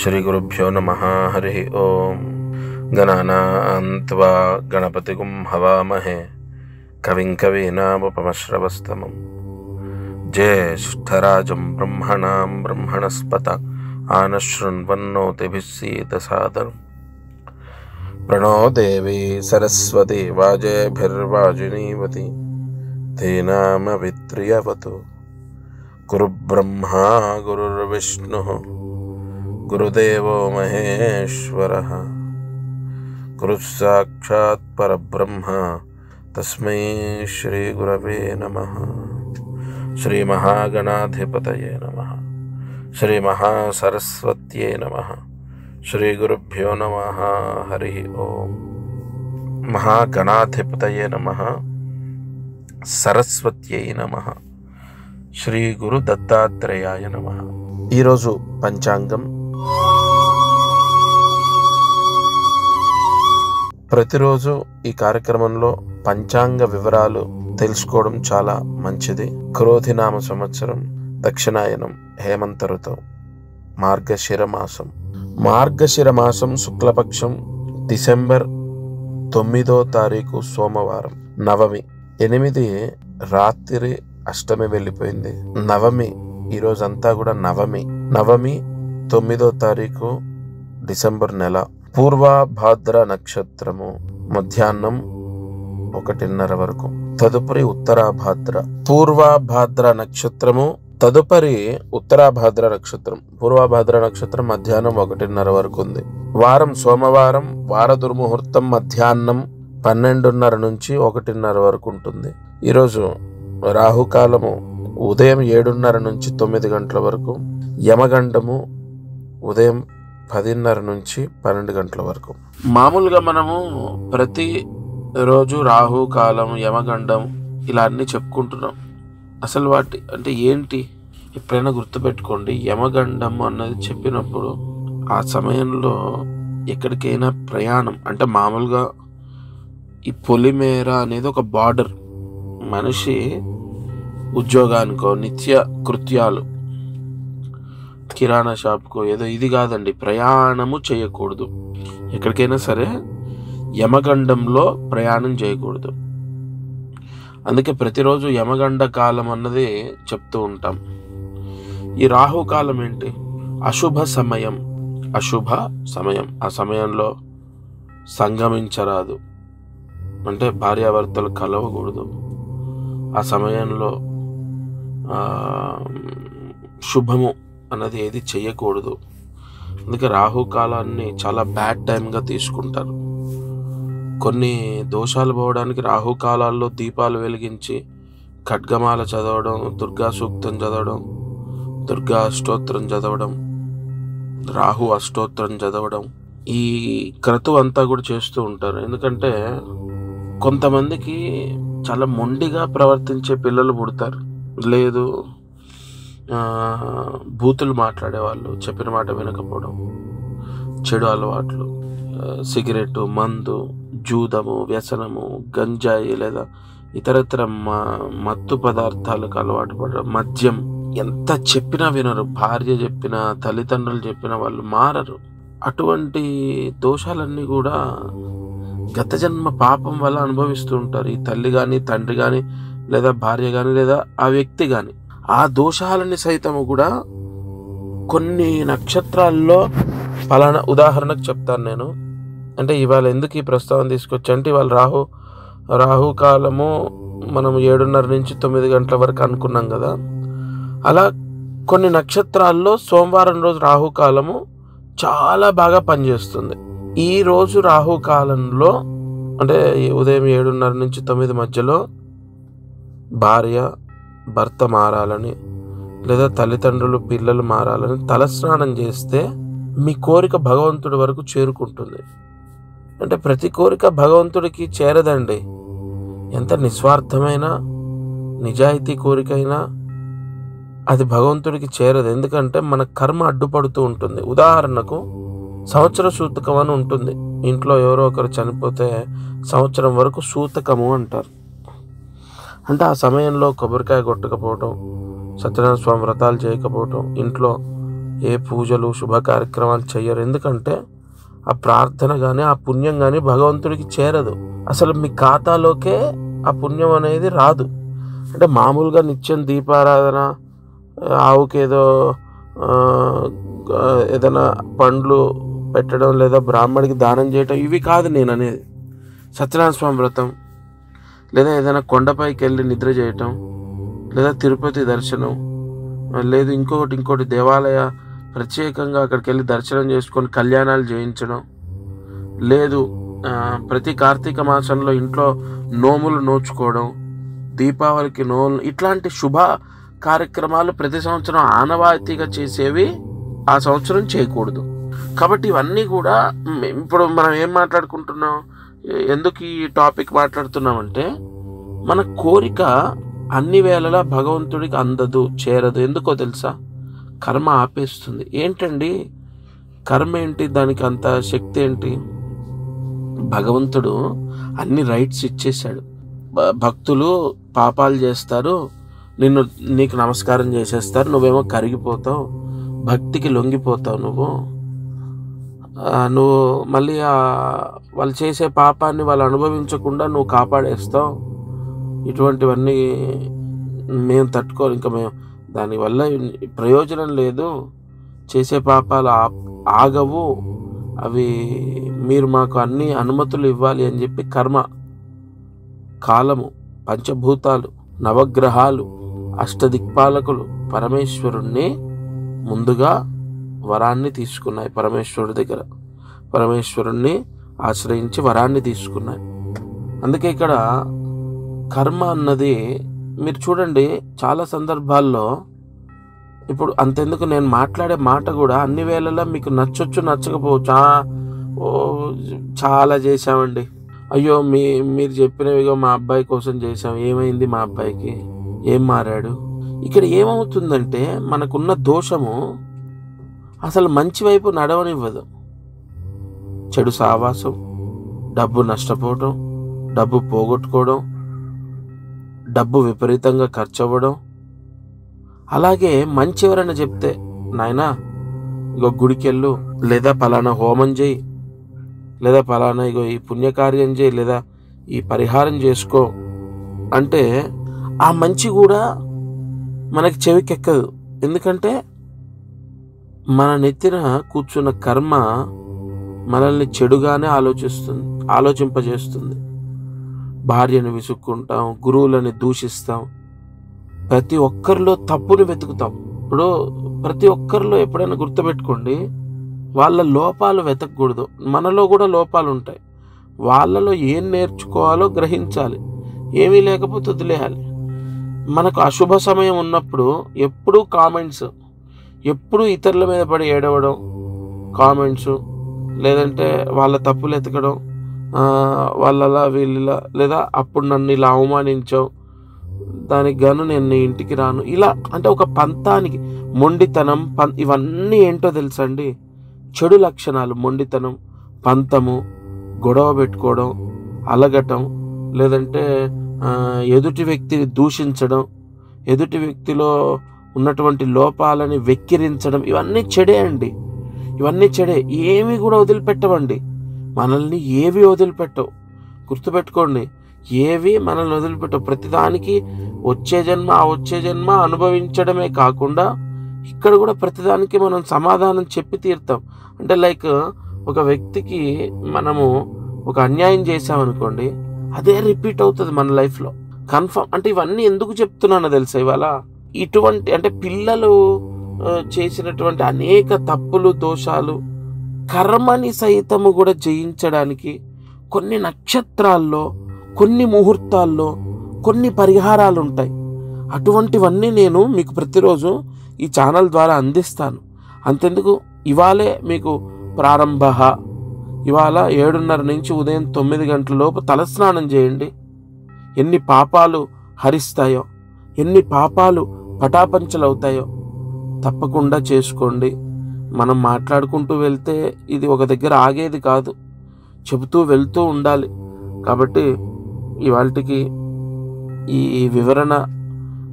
श्रीगुरुभ्यो नमः। हरिः ओं। गणानां त्वा गणपतिगुं हवामहे कविं कवीनामुपमश्रवस्तमं ज्येष्ठराजं ब्रह्मणां ब्रह्मणस्पत आनशृण्वन्नोतिभिः सीदसादरम्। प्रणो देवी सरस्वती वाजेभिर्वाजिनीवती धीनामभित्रियवतु। गुरुब्रह्मा गुरुर्विष्णुः गुरुदेवो महेश्वरः गुरुः साक्षात् परब्रह्म तस्मै श्रीगुरवे नमः। श्रीमहागणाधिपतये नमः। श्रीमहासरस्वत्यै नमः। श्रीगुरुभ्यो नमः। हरिः ओं। महागणाधिपतये नमः। सरस्वत्यै नमः। శ్రీ గురు దత్తాత్రేయాయ నమః. ఈరోజు పంచాంగం. ప్రతిరోజు ఈ కార్యక్రమంలో పంచాంగ వివరాలు తెలుసుకోవడం చాలా మంచిది. క్రోధినామ సంవత్సరం, దక్షిణాయనం, హేమంత ఋతువు, మార్గశిర మాసం. మార్గశిర మాసం శుక్లపక్షం, డిసెంబర్ 9వ తారీఖు సోమవారం, నవమి. 8 రాత్రి అష్టమి వెళ్ళిపోయింది. నవమి ఈరోజంతా కూడా నవమి 9వ తారీఖు డిసెంబర్ నెల. పూర్వభాద్ర నక్షత్రము మధ్యాహ్నం 1:30 వరకు. తదుపరి ఉత్తరాభాద్ర. పూర్వభాద్ర నక్షత్రము తదుపరి ఉత్తరాభాద్ర నక్షత్రం. పూర్వభాద్ర నక్షత్రం మధ్యాహ్నం 1:30 వరకు ఉంది. వారం సోమవారం. వార దుర్ముహూర్తం మధ్యాహ్నం 12:30 నుంచి 1:30 వరకు ఉంటుంది. ఈరోజు రాహుకాలము ఉదయం 7:30 నుంచి 9 గంటల వరకు. యమగండము ఉదయం 10:30 నుంచి 12 గంటల వరకు. మామూలుగా మనము ప్రతి రోజు రాహుకాలం, యమగండం ఇలా అన్ని చెప్పుకుంటున్నాం. అసలు వాటి అంటే ఏంటి ఎప్పుడైనా గుర్తుపెట్టుకోండి. యమగండం అన్నది చెప్పినప్పుడు ఆ సమయంలో ఎక్కడికైనా ప్రయాణం అంటే మామూలుగా ఈ పొలిమేర అనేది ఒక బార్డర్. మనిషి ఉద్యోగానికో, నిత్య కృత్యాలు, కిరాణా షాప్కో ఏదో ఇది కాదండి, ప్రయాణము చేయకూడదు. ఎక్కడికైనా సరే యమగండంలో ప్రయాణం చేయకూడదు. అందుకే ప్రతిరోజు యమగండ కాలం అన్నది చెప్తూ ఉంటాం. ఈ రాహుకాలం ఏంటి? అశుభ సమయం. అశుభ సమయం. ఆ సమయంలో సంగమించరాదు, అంటే భార్యాభర్తలు కలవకూడదు. ఆ సమయంలో శుభము అన్నది ఏది చేయకూడదు. అందుకే రాహుకాలాన్ని చాలా బ్యాడ్ టైంగా తీసుకుంటారు. కొన్ని దోషాలు పోవడానికి రాహుకాలాల్లో దీపాలు వెలిగించి ఖడ్గమాల చదవడం, దుర్గా సూక్తం చదవడం, దుర్గా అష్టోత్తరం చదవడం, రాహు అష్టోత్తరం చదవడం, ఈ క్రతువు అంతా కూడా చేస్తూ ఉంటారు. ఎందుకంటే కొంతమందికి చాలా మొండిగా ప్రవర్తించే పిల్లలు పుడతారు. లేదు బూతులు మాట్లాడేవాళ్ళు, చెప్పిన మాట వినకపోవడం, చెడు అలవాట్లు, సిగరెట్, మందు, జూదము, వ్యసనము, గంజాయి లేదా ఇతరత్ర మత్తు పదార్థాలకు అలవాటు పడడం, మద్యం. ఎంత చెప్పినా వినరు. భార్య చెప్పినా, తల్లిదండ్రులు చెప్పినా వాళ్ళు మారరు. అటువంటి దోషాలన్నీ కూడా గత జన్మ పాపం వల్ల అనుభవిస్తూ ఉంటారు. ఈ తల్లి కానీ, తండ్రి కానీ, లేదా భార్య కానీ, లేదా ఆ వ్యక్తి కానీ. ఆ దోషాలని సైతము కూడా కొన్ని నక్షత్రాల్లో ఫలానా, ఉదాహరణకు చెప్తాను నేను. అంటే ఇవాళ ఎందుకు ఈ ప్రస్తావన తీసుకొచ్చా అంటే, ఇవాళ రాహుకాలము మనం 7:30 నుంచి 9 గంటల వరకు అనుకున్నాం కదా. అలా కొన్ని నక్షత్రాల్లో సోమవారం రోజు రాహుకాలము చాలా బాగా పనిచేస్తుంది. ఈ రోజు రాహుకాలంలో అంటే ఉదయం 7:30 నుంచి 9 మధ్యలో భార్య భర్త మారాలని, లేదా తల్లిదండ్రులు పిల్లలు మారాలని తలస్నానం చేస్తే మీ కోరిక భగవంతుడి వరకు చేరుకుంటుంది. అంటే ప్రతి కోరిక భగవంతుడికి చేరదండి. ఎంత నిస్వార్థమైన నిజాయితీ కోరికైనా అది భగవంతుడికి చేరదు. ఎందుకంటే మన కర్మ అడ్డుపడుతూ ఉంటుంది. ఉదాహరణకు సంవత్సర సూతకం అని ఉంటుంది. ఇంట్లో ఎవరో ఒకరు చనిపోతే సంవత్సరం వరకు సూతకము అంటారు. అంటే ఆ సమయంలో కొబ్బరికాయ కొట్టకపోవటం, సత్యనారాయణ స్వామి వ్రతాలు చేయకపోవటం, ఇంట్లో ఏ పూజలు శుభ కార్యక్రమాలు చెయ్యరు. ఎందుకంటే ఆ ప్రార్థన కానీ ఆ పుణ్యం కానీ భగవంతుడికి చేరదు. అసలు మీ ఖాతాలోకే ఆ పుణ్యం అనేది రాదు. అంటే మామూలుగా నిత్యం దీపారాధన, ఆవుకేదో ఏదైనా పండ్లు పెట్టడం లేదా బ్రాహ్మడికి దానం చేయటం ఇవి కాదు నేను అనేది. సత్యనారాయణ స్వామి వ్రతం, లేదా ఏదైనా కొండపైకి వెళ్ళి నిద్ర చేయటం, లేదా తిరుపతి దర్శనం, లేదు ఇంకోటి దేవాలయ ప్రత్యేకంగా అక్కడికి వెళ్ళి దర్శనం చేసుకొని కళ్యాణాలు చేయించడం, లేదు ప్రతి కార్తీక మాసంలో ఇంట్లో నోములు నోచుకోవడం, దీపావళికి ఇట్లాంటి శుభ కార్యక్రమాలు ప్రతి సంవత్సరం ఆనవాయితీగా చేసేవి ఆ సంవత్సరం చేయకూడదు. కాబట్టి ఇవన్నీ కూడా ఇప్పుడు మనం ఏం మాట్లాడుకుంటున్నాం, ఎందుకు ఈ టాపిక్ మాట్లాడుతున్నామంటే మన కోరిక అన్ని వేళలా భగవంతుడికి అందదు, చేరదు. ఎందుకో తెలుసా? కర్మ ఆపేస్తుంది. ఏంటండి కర్మ ఏంటి? దానికి అంత శక్తి ఏంటి? భగవంతుడు అన్ని రైట్స్ ఇచ్చేశాడు. భక్తులు పాపాలు చేస్తారు, నీకు నమస్కారం చేసేస్తారు, నువ్వేమో కరిగిపోతావు, భక్తికి లొంగిపోతావు. నువ్వు మళ్ళీ వాళ్ళు చేసే పాపాన్ని వాళ్ళు అనుభవించకుండా నువ్వు కాపాడేస్తావు. ఇటువంటివన్నీ మేము తట్టుకోవాలి, ఇంకా మేము దానివల్ల ప్రయోజనం లేదు, చేసే పాపాలు ఆగవు, అవి మీరు మాకు అన్ని అనుమతులు ఇవ్వాలి అని చెప్పి కర్మ, కాలము, పంచభూతాలు, నవగ్రహాలు, అష్టదిక్పాలకులు పరమేశ్వరుణ్ణి ముందుగా వరాన్ని తీసుకున్నాయి. పరమేశ్వరుడి దగ్గర పరమేశ్వరుణ్ణి ఆశ్రయించి వరాన్ని తీసుకున్నాయి. అందుకే ఇక్కడ కర్మ అన్నది మీరు చూడండి చాలా సందర్భాల్లో, ఇప్పుడు అంతెందుకు నేను మాట్లాడే మాట కూడా అన్ని వేళలా మీకు నచ్చొచ్చు నచ్చకపోవచ్చు. చాలా చేశామండి, అయ్యో మీరు చెప్పినవిగా మా అబ్బాయి కోసం చేశాం, ఏమైంది మా అబ్బాయికి, ఏం మారాడు? ఇక్కడ ఏమవుతుందంటే మనకున్న దోషము అసలు మంచి వైపు నడవనివ్వదు. చెడు సావాసం, డబ్బు నష్టపోవడం, డబ్బు పోగొట్టుకోవడం, డబ్బు విపరీతంగా ఖర్చు అవ్వడం. అలాగే మంచి ఎవరైనా చెప్తే, నాయనా ఇగో గుడికెళ్ళు, లేదా పలానా హోమం చేయి, లేదా పలానా ఇగో ఈ పుణ్యకార్యం చేయి, లేదా ఈ పరిహారం చేసుకో అంటే ఆ మంచి కూడా మనకి చెవికెక్కదు. ఎందుకంటే మన నెత్తిన కూర్చున్న కర్మ మనల్ని చెడుగానే ఆలోచింపజేస్తుంది. భార్యను విసుక్కుంటాం, గురువులని దూషిస్తాం, ప్రతి ఒక్కరిలో తప్పుని వెతుకుతాం. ఇప్పుడు ప్రతి ఒక్కరిలో ఎప్పుడైనా గుర్తుపెట్టుకోండి, వాళ్ళ లోపాలు వెతకకూడదు. మనలో కూడా లోపాలు ఉంటాయి. వాళ్ళలో ఏం నేర్చుకోవాలో గ్రహించాలి, ఏమీ లేకపోతే వదిలేయాలి. మనకు అశుభ సమయం ఉన్నప్పుడు ఎప్పుడూ కామెంట్స్, ఎప్పుడూ ఇతరుల మీద పడి ఏడవడం, కామెంట్స్, లేదంటే వాళ్ళ తప్పులు ఎతకడం, వాళ్ళలా వీళ్ళలా, లేదా అప్పుడు నన్ను ఇలా అవమానించావు, దానికి గాను నేను నీ ఇంటికి రాను, ఇలా అంటే ఒక పంతానికి మొండితనం, ఇవన్నీ ఏంటో తెలుసా అండి? చెడు లక్షణాలు. మొండితనం, పంతము, గొడవ పెట్టుకోవడం, అలగటం, లేదంటే ఎదుటి వ్యక్తిని దూషించడం, ఎదుటి వ్యక్తిలో ఉన్నటువంటి లోపాలని వెక్కిరించడం, ఇవన్నీ చెడే అండి. ఇవన్నీ చెడే. ఏమి కూడా వదిలిపెట్టవండి, మనల్ని ఏవి వదిలిపెట్టవు. గుర్తుపెట్టుకోండి, ఏవి మనల్ని వదిలిపెట్టవు. ప్రతిదానికి వచ్చే జన్మ అనుభవించడమే కాకుండా ఇక్కడ కూడా ప్రతిదానికి మనం సమాధానం చెప్పి తీరుతాం. అంటే లైక్ ఒక వ్యక్తికి మనము ఒక అన్యాయం చేసామనుకోండి, అదే రిపీట్ అవుతుంది మన లైఫ్లో కన్ఫర్మ్. అంటే ఇవన్నీ ఎందుకు చెప్తున్నానో తెలుసా ఇవాళ? ఇటువంటి అంటే పిల్లలు చేసినటువంటి అనేక తప్పులు, దోషాలు, కర్మని సైతము కూడా జయించడానికి కొన్ని నక్షత్రాల్లో, కొన్ని ముహూర్తాల్లో కొన్ని పరిహారాలు ఉంటాయి. అటువంటివన్నీ నేను మీకు ప్రతిరోజు ఈ ఛానల్ ద్వారా అందిస్తాను. అంతెందుకు, ఇవాళే మీకు ప్రారంభ, ఇవాళ 7:30 నుంచి ఉదయం 9 గంటల లోపు తలస్నానం చేయండి. ఎన్ని పాపాలు హరిస్తాయో, ఎన్ని పాపాలు పటాపంచలవుతాయో తప్పకుండా చేసుకోండి. మనం మాట్లాడుకుంటూ వెళ్తే ఇది ఒక దగ్గర ఆగేది కాదు, చెబుతూ వెళ్తూ ఉండాలి. కాబట్టి ఇవాళకి ఈ వివరణ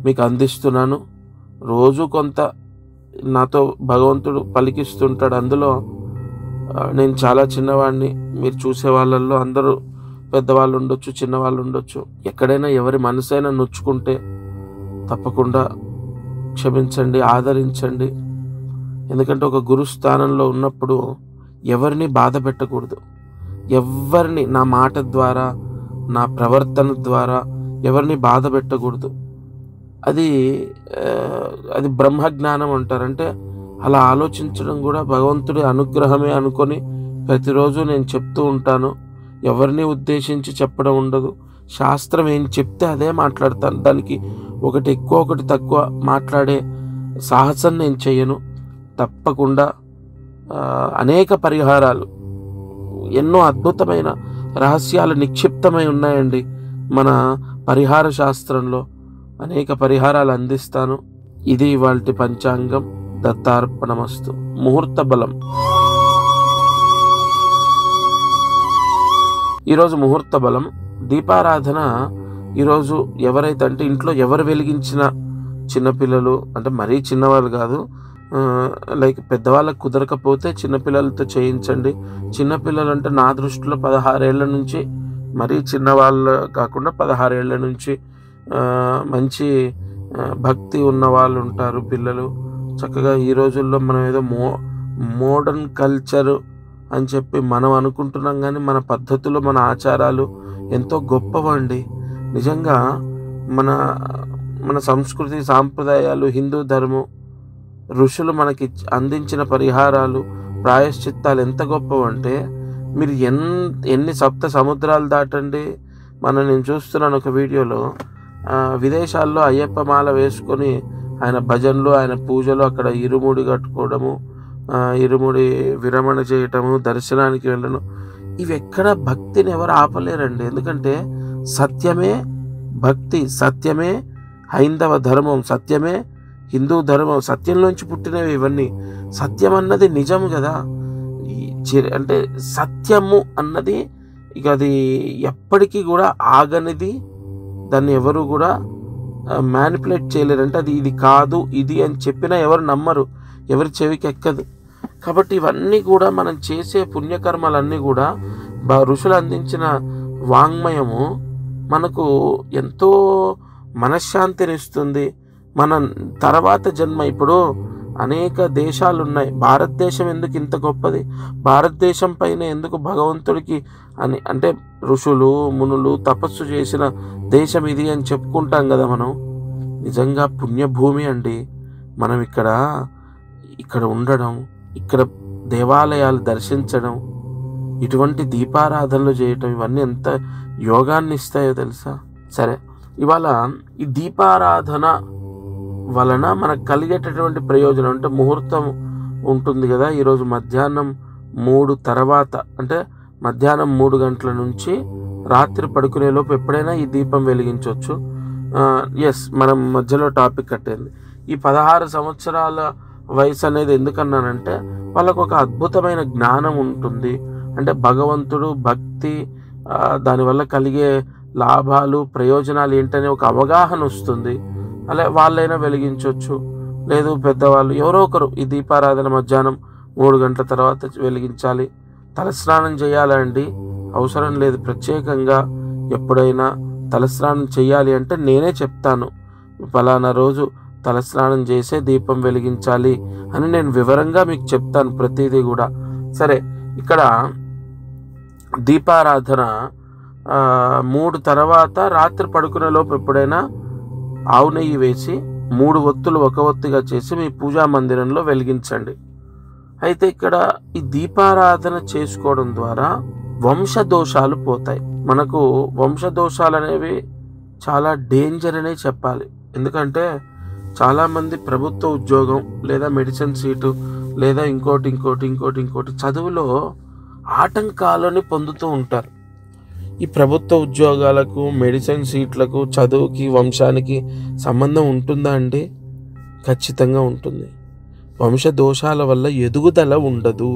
మీకు అందిస్తున్నాను. రోజు కొంత నాతో భగవంతుడు పలికిస్తుంటాడు. అందులో నేను చాలా చిన్నవాడిని, మీరు చూసే వాళ్ళల్లో అందరూ పెద్దవాళ్ళు ఉండొచ్చు, చిన్నవాళ్ళు ఉండొచ్చు. ఎక్కడైనా ఎవరి మనసైనా నొచ్చుకుంటే తప్పకుండా క్షమించండి, ఆదరించండి. ఎందుకంటే ఒక గురు స్థానంలో ఉన్నప్పుడు ఎవరిని బాధ పెట్టకూడదు. ఎవరిని నా మాట ద్వారా, నా ప్రవర్తన ద్వారా ఎవరిని బాధ పెట్టకూడదు. అది బ్రహ్మజ్ఞానం అంటారు. అంటే అలా ఆలోచించడం కూడా భగవంతుడి అనుగ్రహమే అనుకొని ప్రతిరోజు నేను చెప్తూ ఉంటాను. ఎవరిని ఉద్దేశించి చెప్పడం ఉండదు. శాస్త్రం ఏం చెప్తే అదే మాట్లాడతాను. దానికి ఒకటి ఎక్కువ ఒకటి తక్కువ మాట్లాడే సాహసం నేను చేయను. తప్పకుండా అనేక పరిహారాలు, ఎన్నో అద్భుతమైన రహస్యాలు నిక్షిప్తమై ఉన్నాయండి మన పరిహార శాస్త్రంలో. అనేక పరిహారాలు అందిస్తాను. ఇది ఇవాల్టి పంచాంగం. దత్తార్పణమస్తు. ముహూర్త బలం. ఈరోజు ముహూర్త బలం దీపారాధన. ఈరోజు ఎవరైతే అంటే ఇంట్లో ఎవరు వెలిగించిన చిన్నపిల్లలు, అంటే మరీ చిన్నవాళ్ళు కాదు, లైక్ పెద్దవాళ్ళకు కుదరకపోతే చిన్నపిల్లలతో చేయించండి. చిన్నపిల్లలు అంటే నా దృష్టిలో 16 ఏళ్ల నుంచి, మరీ చిన్నవాళ్ళు కాకుండా 16 ఏళ్ల నుంచి మంచి భక్తి ఉన్న వాళ్ళు ఉంటారు పిల్లలు. చక్కగా ఈ రోజుల్లో మనం ఏదో మోడర్న్ కల్చర్ అని చెప్పి మనం అనుకుంటున్నాం, కానీ మన పద్ధతులు, మన ఆచారాలు ఎంతో గొప్పవండి. నిజంగా మన సంస్కృతి సాంప్రదాయాలు, హిందూ ధర్మం, ఋషులు మనకి అందించిన పరిహారాలు, ప్రాయశ్చిత్తాలు ఎంత గొప్పవంటే మీరు ఎన్ని సప్త సముద్రాలు దాటండి. నేను చూస్తున్నాను ఒక వీడియోలో, విదేశాల్లో అయ్యప్ప మాల వేసుకొని ఆయన భజనలు, ఆయన పూజలు, అక్కడ ఇరుముడి కట్టుకోవడము, ఇరుముడి విరమణ చేయటము, దర్శనానికి వెళ్ళడం, ఇవి ఎక్కడ భక్తిని ఎవరు ఆపలేరండి. ఎందుకంటే సత్యమే భక్తి, సత్యమే హైందవ ధర్మం, సత్యమే హిందూ ధర్మం. సత్యంలోంచి పుట్టినవి ఇవన్నీ. సత్యం అన్నది నిజం కదా. అంటే సత్యము అన్నది ఇక అది ఎప్పటికీ కూడా ఆగనిది. దాన్ని ఎవరు కూడా మ్యానిపులేట్ చేయలేరు. అంటే అది ఇది కాదు, ఇది అని చెప్పినా ఎవరు నమ్మరు, ఎవరి చెవికి ఎక్కదు. కాబట్టి ఇవన్నీ కూడా మనం చేసే పుణ్యకర్మలన్నీ కూడా ఋషులు అందించిన వాంగ్మయము మనకు ఎంతో మనశ్శాంతినిస్తుంది. మన తర్వాత జన్మ, ఇప్పుడు అనేక దేశాలు ఉన్నాయి. భారతదేశం ఎందుకు ఇంత గొప్పది? భారతదేశం పైన ఎందుకు భగవంతుడికి అంటే ఋషులు మునులు తపస్సు చేసిన దేశం ఇది అని చెప్పుకుంటాం కదా మనం. నిజంగా పుణ్యభూమి అండి. మనం ఇక్కడ ఉండడం, ఇక్కడ దేవాలయాలు దర్శించడం, ఇటువంటి దీపారాధనలు చేయటం, ఇవన్నీ ఎంత యోగాన్ని ఇస్తాయో తెలుసా? సరే, ఇవాళ ఈ దీపారాధన వలన మనకు కలిగేటటువంటి ప్రయోజనం అంటే ముహూర్తం ఉంటుంది కదా. ఈరోజు మధ్యాహ్నం 3 తర్వాత, అంటే మధ్యాహ్నం 3 గంటల నుంచి రాత్రి పడుకునేలోపు ఎప్పుడైనా ఈ దీపం వెలిగించవచ్చు. మనం మధ్యలో టాపిక్ కట్టేది ఈ 16 సంవత్సరాల వయసు అనేది ఎందుకన్నానంటే వాళ్ళకు ఒక అద్భుతమైన జ్ఞానం ఉంటుంది. అంటే భగవంతుడు, భక్తి, దానివల్ల కలిగే లాభాలు, ప్రయోజనాలు ఏంటనే ఒక అవగాహన వస్తుంది. అలా వాళ్ళైనా వెలిగించవచ్చు, లేదు పెద్దవాళ్ళు ఎవరో ఒకరు. ఈ దీపారాధన మధ్యాహ్నం 3 గంటల తర్వాత వెలిగించాలి. తలస్నానం చేయాలండి, అవసరం లేదు. ప్రత్యేకంగా ఎప్పుడైనా తలస్నానం చేయాలి అంటే నేనే చెప్తాను, ఫలానా రోజు తలస్నానం చేసే దీపం వెలిగించాలి అని నేను వివరంగా మీకు చెప్తాను ప్రతిదీ కూడా. సరే, ఇక్కడ దీపారాధన 3 తర్వాత రాత్రి పడుకునే లోపు ఎప్పుడైనా ఆవు నెయ్యి వేసి 3 ఒత్తులు ఒక ఒత్తిగా చేసి మీ పూజా మందిరంలో వెలిగించండి. అయితే ఇక్కడ ఈ దీపారాధన చేసుకోవడం ద్వారా వంశదోషాలు పోతాయి. మనకు వంశదోషాలు అనేవి చాలా డేంజర్ అనే చెప్పాలి. ఎందుకంటే చాలామంది ప్రభుత్వ ఉద్యోగం లేదా మెడిసిన్ సీటు లేదా ఇంకోటి చదువులో ఆటంకాలని పొందుతూ ఉంటారు. ఈ ప్రభుత్వ ఉద్యోగాలకు, మెడిసిన్ సీట్లకు, చదువుకి, వంశానికి సంబంధం ఉంటుందా అండి? ఖచ్చితంగా ఉంటుంది. వంశదోషాల వల్ల ఎదుగుదల ఉండదు.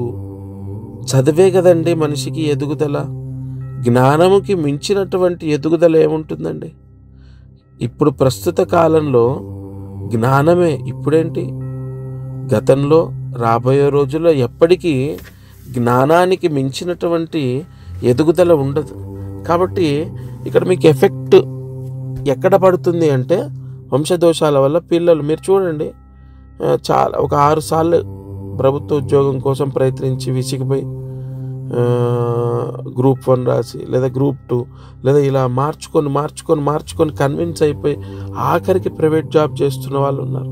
చదివే కదండి మనిషికి ఎదుగుదల. జ్ఞానముకి మించినటువంటి ఎదుగుదల ఏముంటుందండి? ఇప్పుడు ప్రస్తుత కాలంలో జ్ఞానమే. ఇప్పుడేంటి, గతంలో, రాబోయే రోజుల్లో ఎప్పటికీ జ్ఞానానికి మించినటువంటి ఎదుగుదల ఉండదు. కాబట్టి ఇక్కడ మీకు ఎఫెక్ట్ ఎక్కడ పడుతుంది అంటే వంశదోషాల వల్ల పిల్లలు, మీరు చూడండి, చాలా ఒక 6 సార్లు ప్రభుత్వ ఉద్యోగం కోసం ప్రయత్నించి విసిగిపోయి గ్రూప్ 1 రాసి, లేదా గ్రూప్ 2, లేదా ఇలా మార్చుకొని కన్విన్స్ అయిపోయి ఆఖరికి ప్రైవేట్ జాబ్ చేస్తున్న వాళ్ళు ఉన్నారు.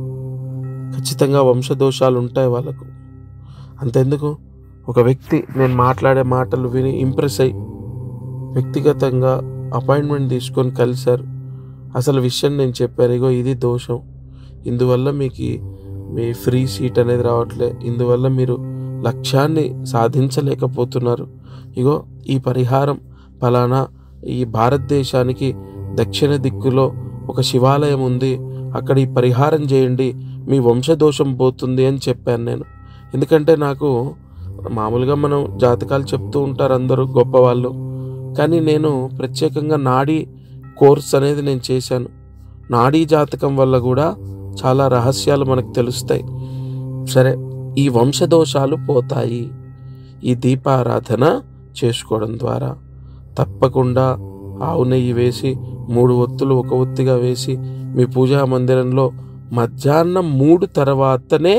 ఖచ్చితంగా వంశదోషాలు ఉంటాయి వాళ్ళకు. అంతెందుకు, ఒక వ్యక్తి నేను మాట్లాడే మాటలు విని ఇంప్రెస్ అయ్యి వ్యక్తిగతంగా అపాయింట్మెంట్ తీసుకొని కలిశారు. అసలు విషయం నేను చెప్పాను, ఇగో ఇది దోషం, ఇందువల్ల మీకు మీ ఫ్రీ సీట్ అనేది రావట్లే, ఇందువల్ల మీరు లక్ష్యాన్ని సాధించలేకపోతున్నారు, ఇగో ఈ పరిహారం ఫలానా, ఈ భారతదేశానికి దక్షిణ దిక్కులో ఒక శివాలయం ఉంది, అక్కడ ఈ పరిహారం చేయండి, మీ వంశదోషం పోతుంది అని చెప్పాను నేను. ఎందుకంటే నాకు మామూలుగా మనం జాతకాలు చెప్తూ ఉంటారు అందరూ గొప్పవాళ్ళు, కానీ నేను ప్రత్యేకంగా నాడీ కోర్స్ అనేది నేను చేశాను. నాడీ జాతకం వల్ల కూడా చాలా రహస్యాలు మనకు తెలుస్తాయి. సరే, ఈ వంశదోషాలు పోతాయి ఈ దీపారాధన చేసుకోవడం ద్వారా. తప్పకుండా ఆవు నెయ్యి వేసి 3 ఒత్తులు ఒక ఒత్తిగా వేసి మీ పూజా మందిరంలో మధ్యాహ్నం 3 తర్వాతనే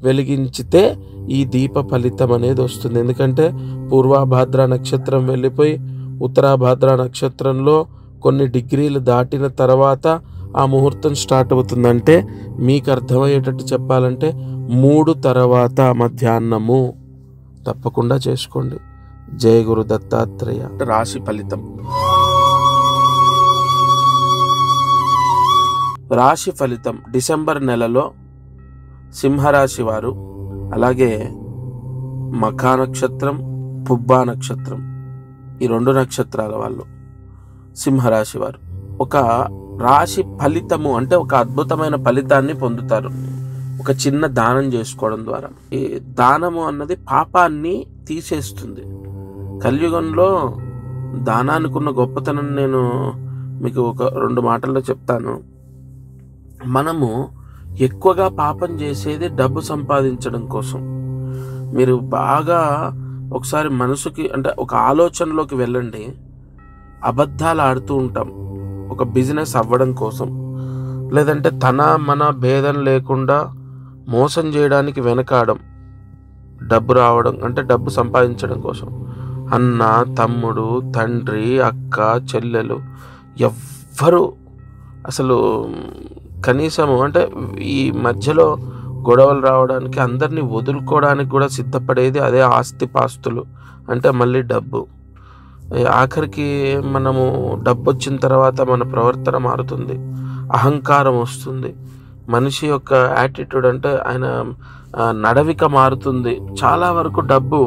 వెలిగించితే ఈ దీప ఫలితం అనేది వస్తుంది. ఎందుకంటే పూర్వభాద్ర నక్షత్రం వెళ్ళిపోయి ఉత్తరాభాద్ర నక్షత్రంలో కొన్ని డిగ్రీలు దాటిన తర్వాత ఆ ముహూర్తం స్టార్ట్ అవుతుందంటే మీకు అర్థమయ్యేటట్టు చెప్పాలంటే 3 తర్వాత మధ్యాహ్నము. తప్పకుండా చేసుకోండి. జయ గురు దత్తాత్రేయ. రాశి ఫలితం. రాశి ఫలితం డిసెంబర్ నెలలో సింహరాశి వారు, అలాగే మఖా నక్షత్రం, పుబ్బా నక్షత్రం, ఈ 2 నక్షత్రాల వాళ్ళు సింహరాశి వారు ఒక రాశి ఫలితము అంటే ఒక అద్భుతమైన ఫలితాన్ని పొందుతారు ఒక చిన్న దానం చేసుకోవడం ద్వారా. ఈ దానము అన్నది పాపాన్ని తీసేస్తుంది. కలియుగంలో దానానికి ఉన్న గొప్పతనం నేను మీకు ఒక 2 మాటల్లో చెప్తాను. మనము ఎక్కువగా పాపం చేసేది డబ్బు సంపాదించడం కోసం. మీరు బాగా ఒకసారి మనసుకి అంటే ఒక ఆలోచనలోకి వెళ్ళండి. అబద్ధాలు ఆడుతూ ఉంటాం ఒక బిజినెస్ అవ్వడం కోసం, లేదంటే తన మన భేదం లేకుండా మోసం చేయడానికి వెనకాడడం, డబ్బు రావడం అంటే డబ్బు సంపాదించడం కోసం. అన్న, తమ్ముడు, తండ్రి, అక్క, చెల్లెలు ఎవ్వరు అసలు కనీసము అంటే ఈ మధ్యలో గొడవలు రావడానికి అందరినీ వదులుకోవడానికి కూడా సిద్ధపడేది అదే ఆస్తిపాస్తులు అంటే మళ్ళీ డబ్బు. ఆఖరికి మనము డబ్బు వచ్చిన తర్వాత మన ప్రవర్తన మారుతుంది, అహంకారం వస్తుంది, మనిషి యొక్క యాటిట్యూడ్ అంటే ఆయన నడవిక మారుతుంది. చాలా వరకు డబ్బు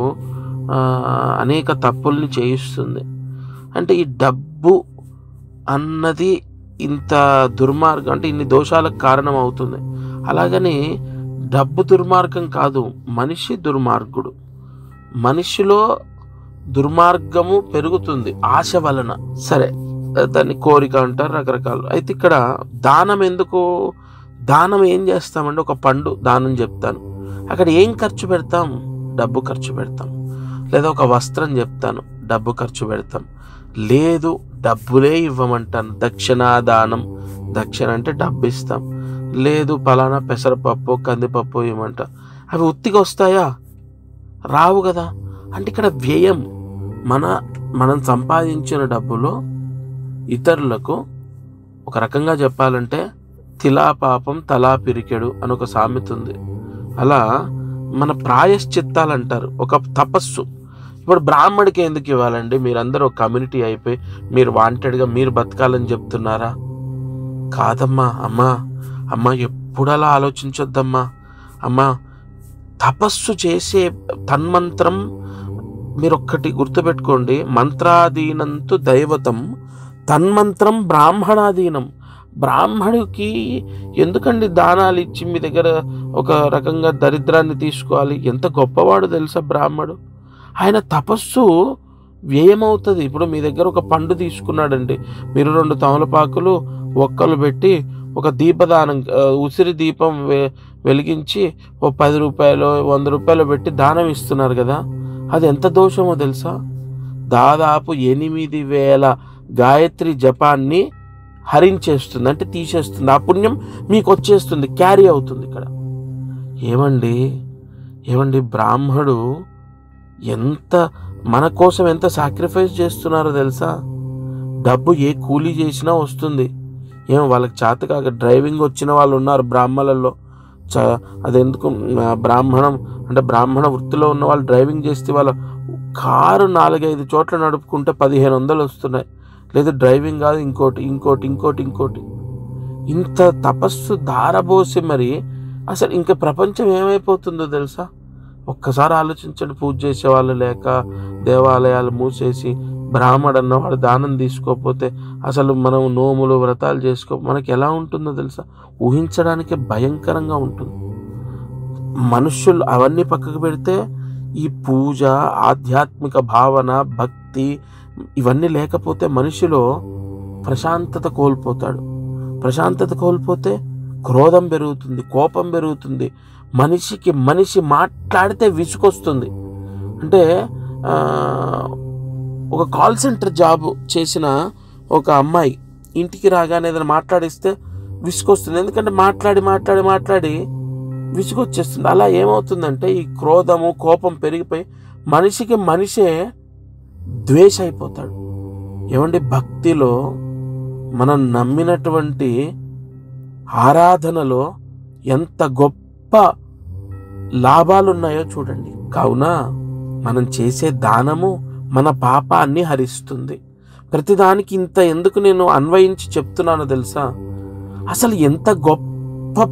అనేక తప్పుల్ని చేయిస్తుంది. అంటే ఈ డబ్బు అన్నది ఇంత దుర్మార్గం అంటే ఇన్ని దోషాలకు కారణం అవుతుంది. అలాగని డబ్బు దుర్మార్గం కాదు, మనిషి దుర్మార్గుడు. మనిషిలో దుర్మార్గము పెరుగుతుంది ఆశ వలన. సరే, దాన్ని కోరిక అంటారు రకరకాలు. అయితే ఇక్కడ దానం ఎందుకు? దానం ఏం చేస్తామంటే ఒక పండు దానం చెప్తాను, అక్కడ ఏం ఖర్చు పెడతాం? డబ్బు ఖర్చు పెడతాం. లేదా ఒక వస్త్రం చెప్తాను, డబ్బు ఖర్చు పెడతాం. లేదు డబ్బులే ఇవ్వమంటాను, దక్షిణాదానం. దక్షిణ అంటే డబ్బు ఇస్తాం. లేదు పలానా పెసరపప్పు, కందిపప్పు ఇవ్వమంట. అవి ఉత్తిగా వస్తాయా? రావు కదా. అంటే ఇక్కడ వ్యయం. మనం సంపాదించిన డబ్బులో ఇతరులకు ఒక రకంగా చెప్పాలంటే తిలా పాపం తలా పిరికెడు అని ఒక సామెత ఉంది. అలా మన ప్రాయశ్చిత్తాలు అంటారు, ఒక తపస్సు. ఇప్పుడు బ్రాహ్మడికి ఎందుకు ఇవ్వాలండి? మీరందరూ ఒక కమ్యూనిటీ అయిపోయి మీరు వాంటెడ్గా మీరు బతకాలని చెప్తున్నారా? కాదమ్మా. అమ్మా ఎప్పుడు అలా ఆలోచించొద్దమ్మా. అమ్మా, తపస్సు చేసే తన్మంత్రం మీరు ఒక్కటి గుర్తుపెట్టుకోండి, మంత్రాధీనంతు దైవతం తన్మంత్రం బ్రాహ్మణాధీనం. బ్రాహ్మడికి ఎందుకండి దానాలు ఇచ్చి మీ దగ్గర ఒక రకంగా దరిద్రాన్ని తీసుకోవాలి? ఎంత గొప్పవాడు తెలుసా బ్రాహ్మడు. ఆయన తపస్సు వ్యయమవుతుంది. ఇప్పుడు మీ దగ్గర ఒక పండు తీసుకున్నాడండి, మీరు 2 తమలపాకులు ఒక్కలు పెట్టి ఒక దీపదానం ఉసిరి దీపం వెలిగించి ఓ 10 రూపాయలు 100 రూపాయలు పెట్టి దానం ఇస్తున్నారు కదా, అది ఎంత దోషమో తెలుసా? దాదాపు 8,000 గాయత్రి జపాన్ని హరించేస్తుంది, అంటే తీసేస్తుంది. ఆ పుణ్యం మీకు వచ్చేస్తుంది, క్యారీ అవుతుంది. ఇక్కడ ఏమండి బ్రాహ్మడు ఎంత మన కోసం ఎంత సాక్రిఫైస్ చేస్తున్నారో తెలుసా? డబ్బు ఏ కూలీ చేసినా వస్తుంది. వాళ్ళకి చేతకాక డ్రైవింగ్ వచ్చిన వాళ్ళు ఉన్నారు బ్రాహ్మణులలో. అదెందుకు బ్రాహ్మణ వృత్తిలో ఉన్న వాళ్ళు డ్రైవింగ్ చేస్తే వాళ్ళ కారు 4-5 చోట్ల నడుపుకుంటే 1,500 వస్తున్నాయి. లేదు డ్రైవింగ్ కాదు, ఇంకోటి. ఇంత తపస్సు ధారబోసి మరి అసలు ఇంకా ప్రపంచం ఏమైపోతుందో తెలుసా? ఒక్కసారి ఆలోచించండి. పూజ చేసేవాళ్ళు లేక, దేవాలయాలు మూసేసి, బ్రాహ్మడు అన్నవాడు దానం తీసుకోకపోతే, అసలు మనం నోములు వ్రతాలు మనకి ఎలా ఉంటుందో తెలుసా? ఊహించడానికే భయంకరంగా ఉంటుంది. మనుష్యులు అవన్నీ పక్కకు పెడితే ఈ పూజ, ఆధ్యాత్మిక భావన, భక్తి ఇవన్నీ లేకపోతే మనిషిలో ప్రశాంతత కోల్పోతాడు. ప్రశాంతత కోల్పోతే క్రోధం పెరుగుతుంది, కోపం పెరుగుతుంది. మనిషి మాట్లాడితే విసుకొస్తుంది. అంటే ఒక కాల్ సెంటర్ జాబ్ చేసిన ఒక అమ్మాయి ఇంటికి రాగానే ఏదైనా మాట్లాడిస్తే విసుకొస్తుంది. ఎందుకంటే మాట్లాడి విసుగొచ్చేస్తుంది. అలా ఏమవుతుందంటే ఈ క్రోధము, కోపం పెరిగిపోయి మనిషే ద్వేష అయిపోతాడు. భక్తిలో మనం నమ్మినటువంటి ఆరాధనలో ఎంత గొప్ప లాభాలున్నాయో చూడండి. కావున మనం చేసే దానము మన పాపాన్ని హరిస్తుంది. ప్రతిదానికి ఇంత ఎందుకు నేను అన్వయించి చెప్తున్నానో తెలుసా? అసలు ఎంత గొప్ప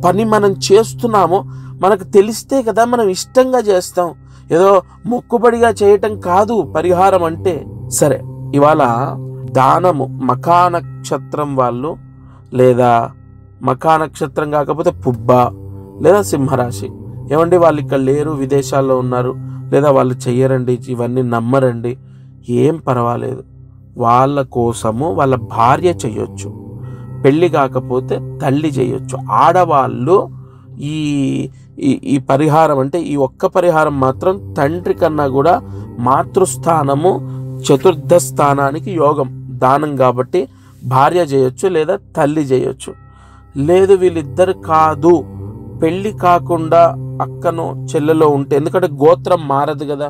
పని మనం చేస్తున్నామో మనకు తెలిస్తే కదా మనం ఇష్టంగా చేస్తాం. ఏదో మొక్కుబడిగా చేయటం కాదు పరిహారం అంటే. సరే, ఇవాళ దానము మఖా నక్షత్రం వాళ్ళు, లేదా మఖా నక్షత్రం కాకపోతే పుబ్బ లేదా సింహరాశి, వాళ్ళు ఇక్కడ లేరు, విదేశాల్లో ఉన్నారు, లేదా వాళ్ళు చెయ్యరండి, ఇవన్నీ నమ్మరండి, ఏం పర్వాలేదు. వాళ్ళ కోసము వాళ్ళ భార్య చెయ్యొచ్చు, పెళ్ళి కాకపోతే తల్లి చేయొచ్చు. ఆడవాళ్ళు ఈ పరిహారం అంటే ఈ ఒక్క పరిహారం మాత్రం తండ్రి కన్నా కూడా మాతృస్థానము చతుర్థ స్థానానికి యోగం దానం కాబట్టి భార్య చేయొచ్చు లేదా తల్లి చేయొచ్చు. లేదు వీళ్ళిద్దరు కాదు, పెళ్ళి కాకుండా అక్కనో చెల్లెలో ఉంటే, ఎందుకంటే గోత్రం మారదు కదా,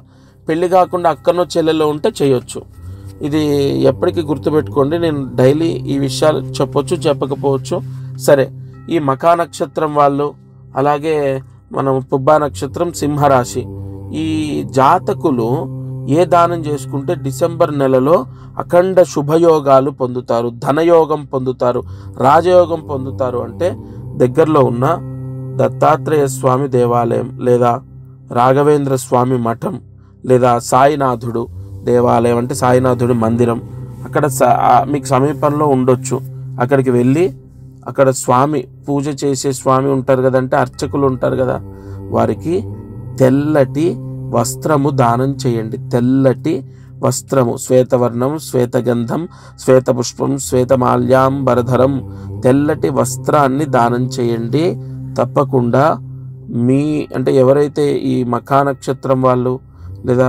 పెళ్ళి కాకుండా అక్కనో చెల్లెలో ఉంటే చేయొచ్చు. ఇది ఎప్పటికీ గుర్తుపెట్టుకోండి. నేను డైలీ ఈ విషయాలు చెప్పొచ్చు, చెప్పకపోవచ్చు. సరే, ఈ మఖా నక్షత్రం వాళ్ళు, అలాగే మనం పుబ్బా నక్షత్రం, సింహరాశి, ఈ జాతకులు ఏ దానం చేసుకుంటే డిసెంబర్ నెలలో అఖండ శుభయోగాలు పొందుతారు, ధనయోగం పొందుతారు, రాజయోగం పొందుతారు అంటే దగ్గరలో ఉన్న దత్తాత్రేయ స్వామి దేవాలయం, లేదా రాఘవేంద్ర స్వామి మఠం, లేదా సాయినాథుడు దేవాలయం అంటే సాయినాథుడి మందిరం, అక్కడ మీకు సమీపంలో ఉండొచ్చు. అక్కడికి వెళ్ళి అక్కడ స్వామి పూజ చేసే స్వామి ఉంటారు కదంటే, అర్చకులు ఉంటారు కదా, వారికి తెల్లటి వస్త్రము దానం చేయండి. తెల్లటి వస్త్రము, శ్వేతవర్ణం, శ్వేతగంధం, శ్వేతపుష్పం, శ్వేతమాల్యాంబరధరం, తెల్లటి వస్త్రాన్ని దానం చేయండి. తప్పకుండా అంటే ఎవరైతే ఈ మఖా నక్షత్రం వాళ్ళు, లేదా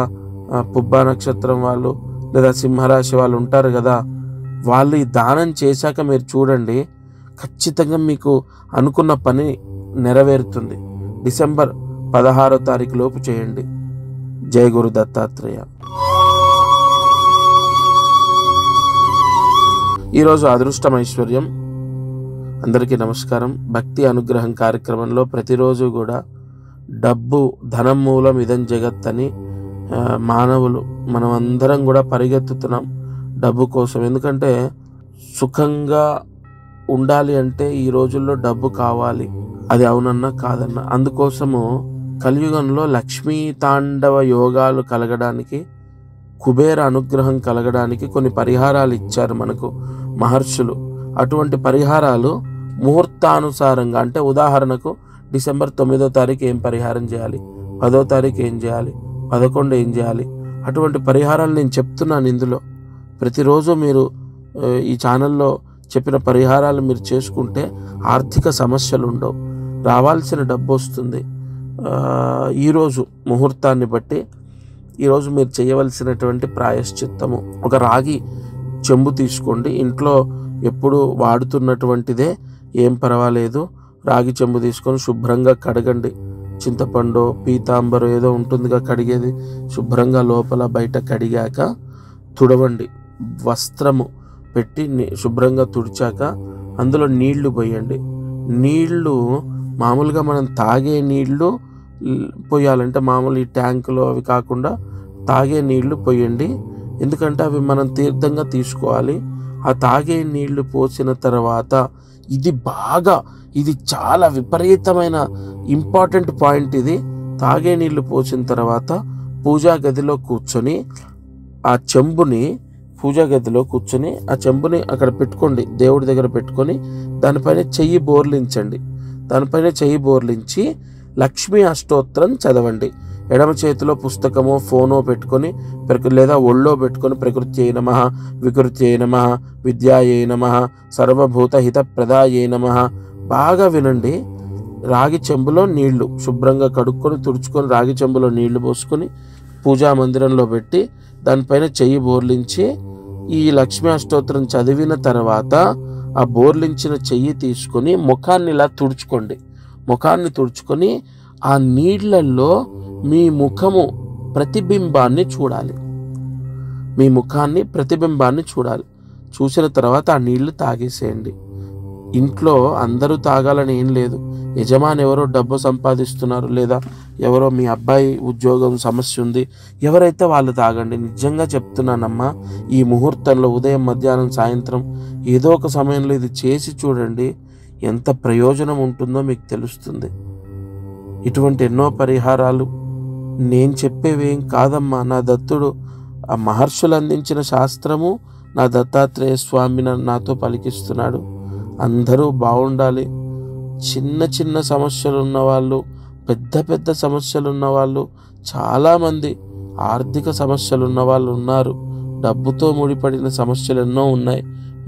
పుబ్బా నక్షత్రం వాళ్ళు, లేదా సింహరాశి వాళ్ళు ఉంటారు కదా, వాళ్ళు ఈ దానం చేశాక మీరు చూడండి, ఖచ్చితంగా మీకు అనుకున్న పని నెరవేరుతుంది. డిసెంబర్ 16వ తారీఖు లోపు చేయండి. జై గురు దత్తాత్రేయ. ఈరోజు అదృష్టం ఐశ్వర్యం. అందరికీ నమస్కారం. భక్తి అనుగ్రహం కార్యక్రమంలో ప్రతిరోజు కూడా డబ్బు ధనం మూలం ఇదం జగత్ అని మానవులు మనం అందరం కూడా పరిగెత్తుతున్నాం డబ్బు కోసం. ఎందుకంటే సుఖంగా ఉండాలి అంటే ఈ రోజుల్లో డబ్బు కావాలి, అది అవునన్నా కాదన్నా. అందుకోసము కలియుగంలో లక్ష్మీ తాండవ యోగాలు కలగడానికి, కుబేర అనుగ్రహం కలగడానికి కొన్ని పరిహారాలు ఇచ్చారు మనకు మహర్షులు. అటువంటి పరిహారాలు ముహూర్తానుసారంగా, అంటే ఉదాహరణకు డిసెంబర్ 9వ తారీఖు ఏం పరిహారం చేయాలి, 10వ తారీఖు ఏం చేయాలి, 11 ఏం చేయాలి, అటువంటి పరిహారాలు నేను చెప్తున్నాను ఇందులో. ప్రతిరోజు మీరు ఈ ఛానల్లో చెప్పిన పరిహారాలు మీరు చేసుకుంటే ఆర్థిక సమస్యలు ఉండవు, రావాల్సిన డబ్బు వస్తుంది. ఈరోజు ముహూర్తాన్ని బట్టి ఈరోజు మీరు చేయవలసినటువంటి ప్రాయశ్చిత్తము, ఒక రాగి చెంబు తీసుకోండి. ఇంట్లో ఎప్పుడు వాడుతున్నటువంటిదే, ఏం పర్వాలేదు. రాగి చెంబు తీసుకొని శుభ్రంగా కడగండి. చింతపండు, పీతాంబరం ఏదో ఉంటుందిగా కడిగేది, శుభ్రంగా లోపల బయట కడిగాక తుడవండి. వస్త్రము పెట్టి శుభ్రంగా తుడిచాక అందులో నీళ్లు పోయండి. నీళ్లు మామూలుగా మనం తాగే నీళ్లు పోయాలంటే మామూలు ఈ ట్యాంకులో అవి కాకుండా తాగే నీళ్లు పోయండి. ఎందుకంటే అవి మనం తీర్థంగా తీసుకోవాలి. ఆ తాగే నీళ్లు పోసిన తర్వాత ఇది చాలా విపరీతమైన ఇంపార్టెంట్ పాయింట్. ఇది తాగే నీళ్లు పోసిన తర్వాత పూజా గదిలో కూర్చొని ఆ చెంబుని ఆ చెంబుని అక్కడ పెట్టుకోండి, దేవుడి దగ్గర పెట్టుకొని దానిపైన చెయ్యి బోర్లించి లక్ష్మీ అష్టోత్తరం చదవండి. ఎడమ చేతిలో పుస్తకమో ఫోనో పెట్టుకొని లేదా ఒళ్ళో పెట్టుకొని ప్రకృత్యై నమః, వికృత్యై నమః, విద్యాయై నమః, సర్వభూత హిత ప్రదాయై నమః బాగా వినండి. రాగి చెంబులో నీళ్లు శుభ్రంగా కడుక్కొని తుడుచుకొని రాగి చెంబులో నీళ్లు పోసుకొని పూజా మందిరంలో పెట్టి దానిపైన చెయ్యి బోర్లించి ఈ లక్ష్మీ అష్టోత్తరం చదివిన తర్వాత ఆ బోర్లించిన చెయ్యి తీసుకొని ముఖాన్ని ఇలా తుడుచుకోండి. ముఖాన్ని తుడుచుకొని ఆ నీళ్లలో మీ ముఖము ప్రతిబింబాన్ని చూడాలి. చూసిన తర్వాత ఆ నీళ్లు తాగేసేయండి. ఇంట్లో అందరూ తాగాలని ఏం లేదు. యజమాని ఎవరో డబ్బు సంపాదిస్తున్నారు, లేదా ఎవరో మీ అబ్బాయి ఉద్యోగం సమస్య ఉంది, ఎవరైతే వాళ్ళు తాగండి. నిజంగా చెప్తున్నానమ్మా, ఈ ముహూర్తంలో ఉదయం, మధ్యాహ్నం, సాయంత్రం ఏదో ఒక సమయంలో ఇది చేసి చూడండి, ఎంత ప్రయోజనం ఉంటుందో మీకు తెలుస్తుంది. ఇటువంటి ఎన్నో పరిహారాలు నేను చెప్పేవేం కాదమ్మా. నా దత్తుడు ఆ మహర్షులు అందించిన శాస్త్రము నా దత్తాత్రేయ స్వామి నాతో పలికిస్తున్నాడు. అందరూ బాగుండాలి. చిన్న చిన్న సమస్యలు ఉన్నవాళ్ళు, పెద్ద సమస్యలు ఉన్నవాళ్ళు, చాలామంది ఆర్థిక సమస్యలు ఉన్నవాళ్ళు ఉన్నారు. డబ్బుతో ముడిపడిన సమస్యలు ఎన్నో ఉన్నాయి.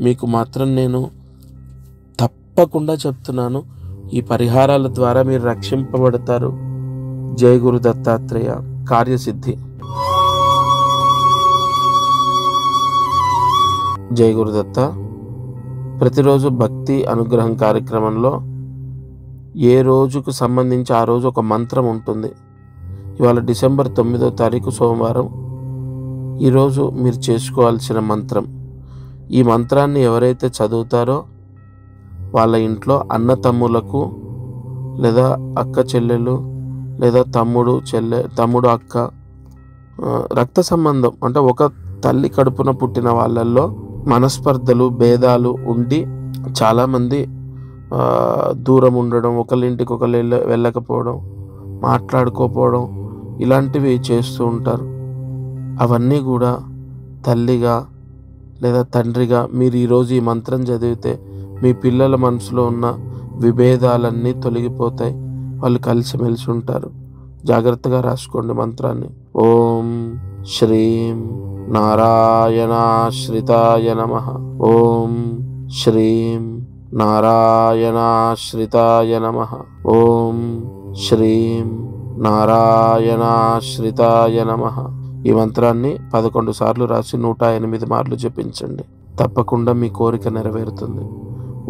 మీకు మాత్రం నేను తప్పకుండా చెప్తున్నాను, ఈ పరిహారాల ద్వారా మీరు రక్షింపబడతారు. జై గురు దత్తాత్రేయ. కార్యసిద్ధి. జై గురుదత్త. ప్రతిరోజు భక్తి అనుగ్రహం కార్యక్రమంలో ఏ రోజుకు సంబంధించి ఆ రోజు ఒక మంత్రం ఉంటుంది. ఇవాళ డిసెంబర్ 9వ తారీఖు సోమవారం. ఈరోజు మీరు చేసుకోవాల్సిన మంత్రం, ఈ మంత్రాన్ని ఎవరైతే చదువుతారో వాళ్ళ ఇంట్లో అన్న తమ్ములకు, లేదా అక్క చెల్లెలు, లేదా తమ్ముడు అక్క, రక్త సంబంధం అంటే ఒక తల్లి కడుపున పుట్టిన వాళ్ళల్లో మనస్పర్ధలు, భేదాలు ఉండి చాలామంది దూరం ఉండడం, ఒకళ్ళింటికి ఒకళ్ళు వెళ్ళకపోవడం, మాట్లాడుకోపోవడం, ఇలాంటివి చేస్తూ ఉంటారు. అవన్నీ కూడా తల్లిగా లేదా తండ్రిగా మీరు ఈరోజు ఈ మంత్రం చదివితే మీ పిల్లల మనసులో ఉన్న విభేదాలన్నీ తొలగిపోతాయి. వాళ్ళు కలిసిమెలిసి ఉంటారు. జాగ్రత్తగా రాసుకోండి మంత్రాన్ని. ఓం శ్రీం నారాయణాశ్రితాయ నమః. ఓం శ్రీం నారాయణాశ్రితాయ నమః. ఓం శ్రీం నారాయణాశ్రితాయ నమః. ఈ మంత్రాన్ని 11 సార్లు రాసి 108 మార్లు జపించండి. తప్పకుండా మీ కోరిక నెరవేరుతుంది.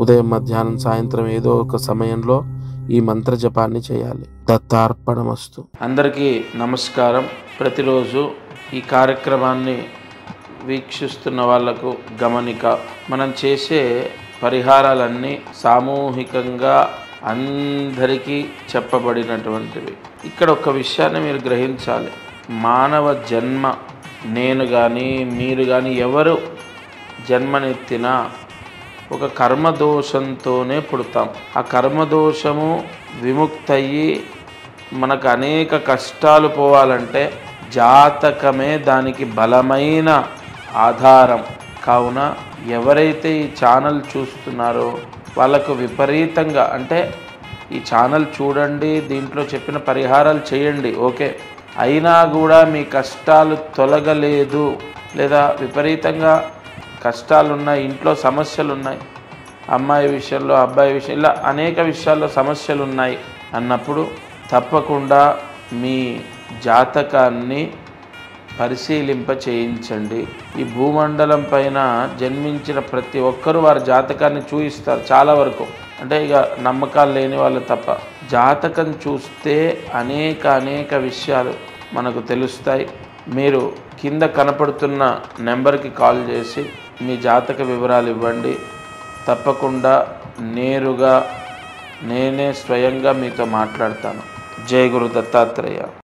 ఉదయం, మధ్యాహ్నం, సాయంత్రం ఏదో ఒక సమయంలో ఈ మంత్ర జపాన్ని చేయాలి. దత్తార్పణమస్తు. అందరికీ నమస్కారం. ప్రతిరోజు ఈ కార్యక్రమాన్ని వీక్షిస్తున్న వాళ్లకు గమనిక, మనం చేసే పరిహారాలన్నీ సామూహికంగా అందరికీ చెప్పబడినటువంటివి. ఇక్కడ ఒక విషయాన్ని మీరు గ్రహించాలి. మానవ జన్మ, నేను కానీ మీరు కానీ ఎవరు జన్మనెత్తినా ఒక కర్మదోషంతోనే పుడతాం. ఆ కర్మదోషము విముక్తయ్యి మనకు అనేక కష్టాలు పోవాలంటే జాతకమే దానికి బలమైన ఆధారం. కావున ఎవరైతే ఈ ఛానల్ చూస్తున్నారో వాళ్ళకు విపరీతంగా, అంటే ఈ ఛానల్ చూడండి, దీంట్లో చెప్పిన పరిహారాలు చేయండి, ఓకే, అయినా కూడా మీ కష్టాలు తొలగలేదు, లేదా విపరీతంగా కష్టాలున్నాయి, ఇంట్లో సమస్యలు ఉన్నాయి, అమ్మాయి విషయంలో, అబ్బాయి విషయం, ఇలా అనేక విషయాల్లో సమస్యలు ఉన్నాయి అన్నప్పుడు తప్పకుండా మీ జాతకాన్ని పరిశీలింప చేయించండి. ఈ భూమండలం పైన జన్మించిన ప్రతి ఒక్కరూ వారి జాతకాన్ని చూయిస్తారు చాలా వరకు. అంటే ఇక నమ్మకాలు లేని వాళ్ళు తప్ప. జాతకం చూస్తే అనేక విషయాలు మనకు తెలుస్తాయి. మీరు కింద కనపడుతున్న నెంబర్కి కాల్ చేసి మీ జాతక వివరాలు ఇవ్వండి. తప్పకుండా నేరుగా నేనే స్వయంగా మీతో మాట్లాడతాను. జై గురు దత్తాత్రేయ.